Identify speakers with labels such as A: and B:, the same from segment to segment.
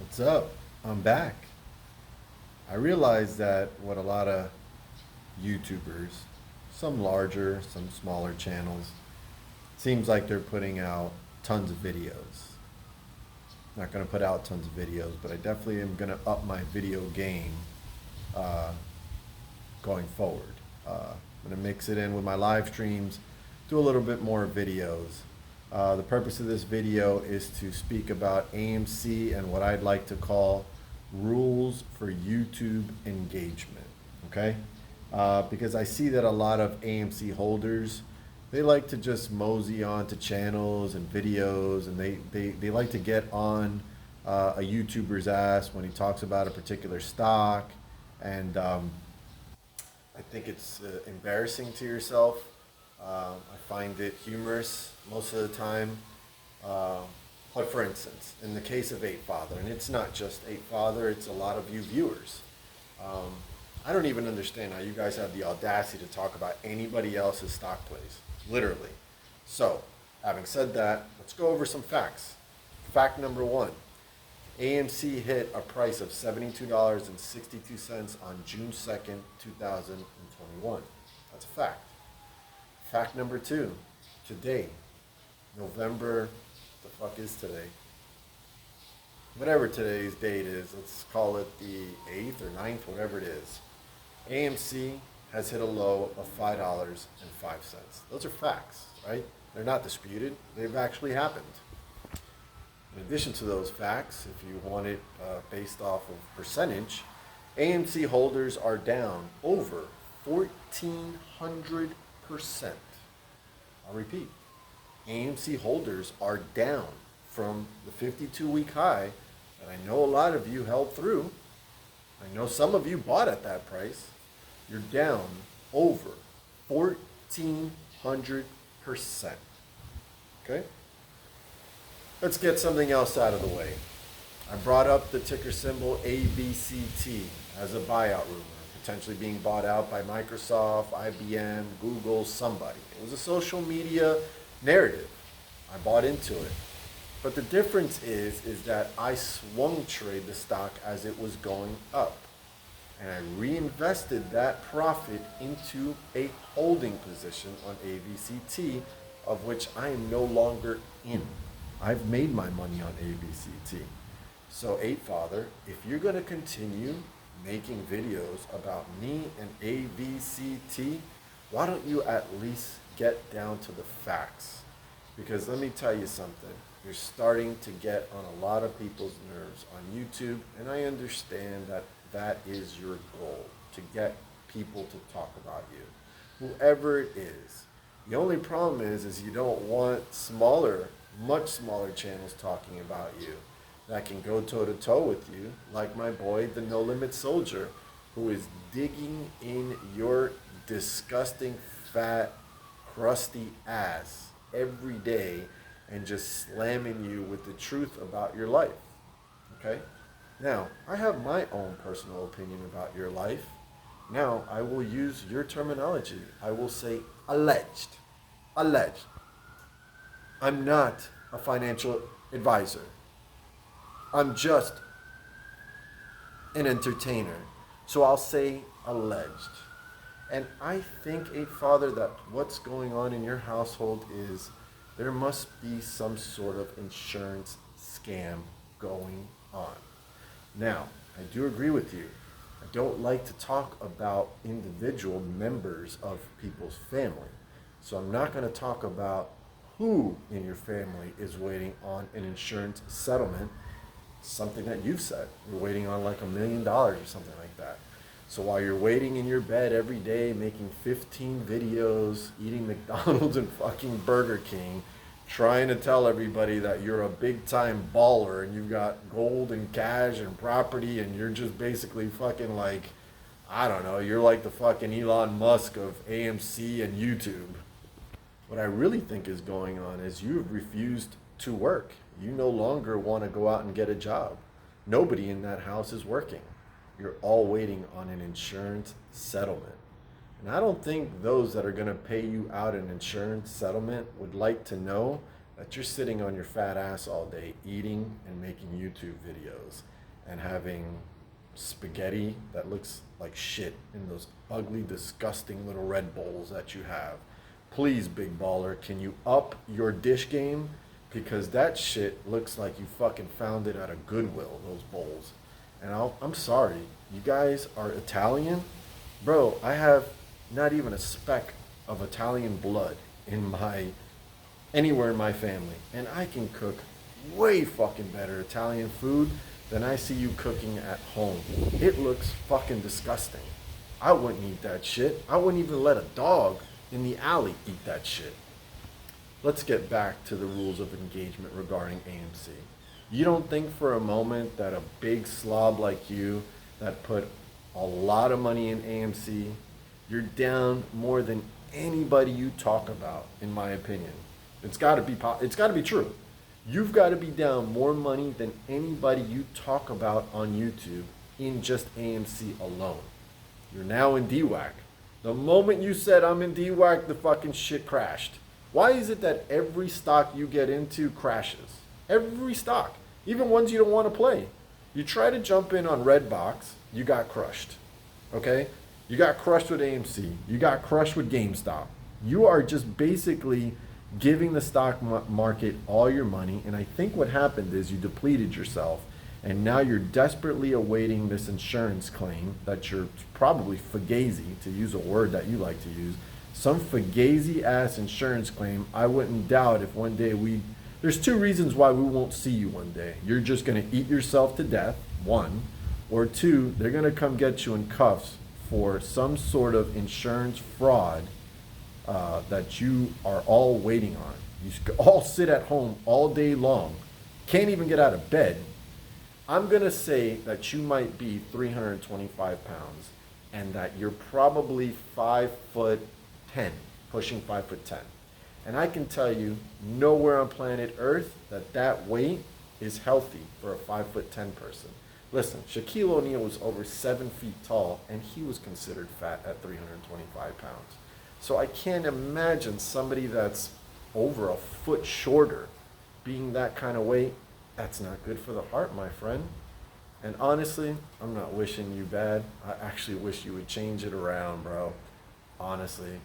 A: What's up? I'm back. I realized that what a lot of YouTubers, some larger, some smaller channels, seems like they're putting out tons of videos. Not going to put out tons of videos, but I definitely am going to up my video game uh, going forward. I'm going to mix it in with my live streams, do a little bit more videos. The purpose of this video is to speak about AMC and what I'd like to call rules for YouTube engagement. Okay? Because I see that a lot of AMC holders, they like to just mosey on to channels and videos, and they like to get on a YouTuber's ass when he talks about a particular stock. And I think it's embarrassing to yourself. I find it humorous most of the time. Uh, but for instance, in the case of Eight Father, and it's not just Eight Father, it's a lot of you viewers. Um, I don't even understand how you guys have the audacity to talk about anybody else's stock plays, literally. So, having said that, let's go over some facts. Fact number one, AMC hit a price of $72.62 on June 2nd, 2021. That's a fact. Fact number two, today, November, the fuck is today? Whatever today's date is, let's call it the 8th or 9th, whatever it is. AMC has hit a low of $5.05. Those are facts, right? They're not disputed. They've actually happened. In addition to those facts, if you want it based off of percentage, AMC holders are down over 1,400%. I'll repeat. AMC holders are down from the 52-week high that I know a lot of you held through. I know some of you bought at that price. You're down over 1,400%. Okay? Let's get something else out of the way. I brought up the ticker symbol ABCT as a buyout rumor, potentially being bought out by Microsoft, IBM, Google, somebody. It was a social media narrative. I bought into it. But the difference is that I swung trade the stock as it was going up. And I reinvested that profit into a holding position on ABCT, of which I am no longer in. I've made my money on ABCT. So, Eight Father, if you're going to continue making videos about me and ABCT, why don't you at least get down to the facts? Because let me tell you something. You're starting to get on a lot of people's nerves on YouTube, and I understand that that is your goal, to get people to talk about you, whoever it is. The only problem is you don't want much smaller channels talking about you that can go toe-to-toe with you, like my boy, the No Limit Soldier, who is digging in your disgusting, fat, crusty ass every day and just slamming you with the truth about your life. Okay? Now, I have my own personal opinion about your life. Now, I will use your terminology. I will say alleged. Alleged. I'm not a financial advisor. I'm just an entertainer. So I'll say alleged. And I think, Eight Father, that what's going on in your household is there must be some sort of insurance scam going on. Now, I do agree with you. I don't like to talk about individual members of people's family. So I'm not going to talk about who in your family is waiting on an insurance settlement, something that you've said. You're waiting on like $1 million or something like that. So while you're waiting in your bed every day, making 15 videos, eating McDonald's and fucking Burger King, trying to tell everybody that you're a big time baller and you've got gold and cash and property and you're just basically fucking like, I don't know, you're like the fucking Elon Musk of AMC and YouTube. What I really think is going on is you've refused to work. You no longer want to go out and get a job. Nobody in that house is working. You're all waiting on an insurance settlement. And I don't think those that are going to pay you out an insurance settlement would like to know that you're sitting on your fat ass all day eating and making YouTube videos and having spaghetti that looks like shit in those ugly, disgusting little red bowls that you have. Please, big baller, can you up your dish game? Because that shit looks like you fucking found it at a Goodwill, those bowls. And I'm sorry, you guys are Italian? Bro, I have not even a speck of Italian blood in anywhere in my family. And I can cook way fucking better Italian food than I see you cooking at home. It looks fucking disgusting. I wouldn't eat that shit. I wouldn't even let a dog in the alley eat that shit. Let's get back to the rules of engagement regarding AMC. You don't think for a moment that a big slob like you that put a lot of money in AMC, you're down more than anybody you talk about, in my opinion. It's got to be true. You've got to be down more money than anybody you talk about on YouTube in just AMC alone. You're now in DWAC. The moment you said I'm in DWAC, the fucking shit crashed. Why is it that every stock you get into crashes? Every stock, even ones you don't want to play. You try to jump in on Redbox, you got crushed. Okay? You got crushed with AMC. You got crushed with GameStop. You are just basically giving the stock market all your money. And I think what happened is you depleted yourself. And now you're desperately awaiting this insurance claim that you're probably fugazi, to use a word that you like to use. Some fugazi ass insurance claim. I wouldn't doubt if one day there's two reasons why we won't see you one day. You're just going to eat yourself to death, one. Or two, they're going to come get you in cuffs for some sort of insurance fraud that you are all waiting on. You all sit at home all day long, can't even get out of bed. I'm going to say that you might be 325 pounds and that you're probably 5'10", pushing 5'10". And I can tell you, nowhere on planet Earth that weight is healthy for a 5'10" person. Listen, Shaquille O'Neal was over 7 feet tall, and he was considered fat at 325 pounds. So I can't imagine somebody that's over a foot shorter being that kind of weight. That's not good for the heart, my friend. And honestly, I'm not wishing you bad. I actually wish you would change it around, bro. Honestly.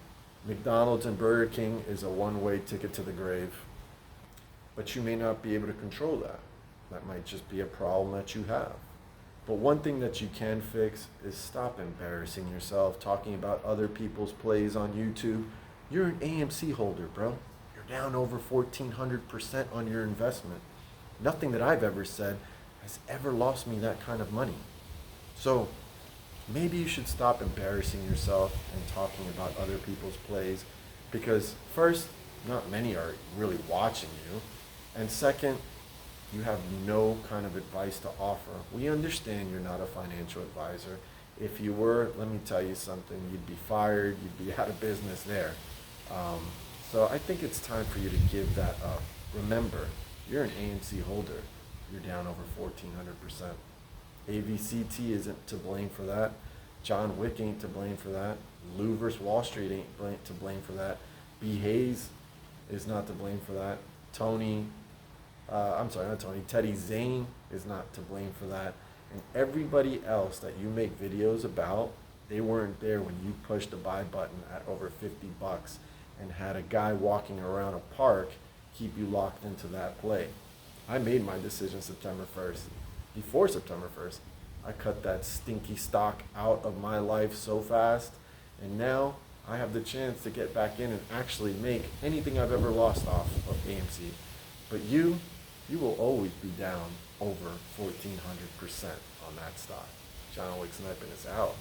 A: McDonald's and Burger King is a one-way ticket to the grave. But you may not be able to control that. That might just be a problem that you have. But one thing that you can fix is stop embarrassing yourself talking about other people's plays on YouTube. You're an AMC holder, bro. You're down over 1,400% on your investment. Nothing that I've ever said has ever lost me that kind of money. So maybe you should stop embarrassing yourself and talking about other people's plays, because first, not many are really watching you. And second, you have no kind of advice to offer. We understand you're not a financial advisor. If you were, let me tell you something, you'd be fired, you'd be out of business there. So I think it's time for you to give that up. Remember, you're an AMC holder. You're down over 1,400%. AVCT isn't to blame for that. John Wick ain't to blame for that. Lou vs. Wall Street ain't to blame for that. B. Hayes is not to blame for that. Teddy Zane is not to blame for that. And everybody else that you make videos about, they weren't there when you pushed the buy button at over $50 and had a guy walking around a park keep you locked into that play. I made my decision September 1st. Before September 1st, I cut that stinky stock out of my life so fast, and now I have the chance to get back in and actually make anything I've ever lost off of AMC. But you will always be down over 1,400% on that stock. John Wick Sniping is out.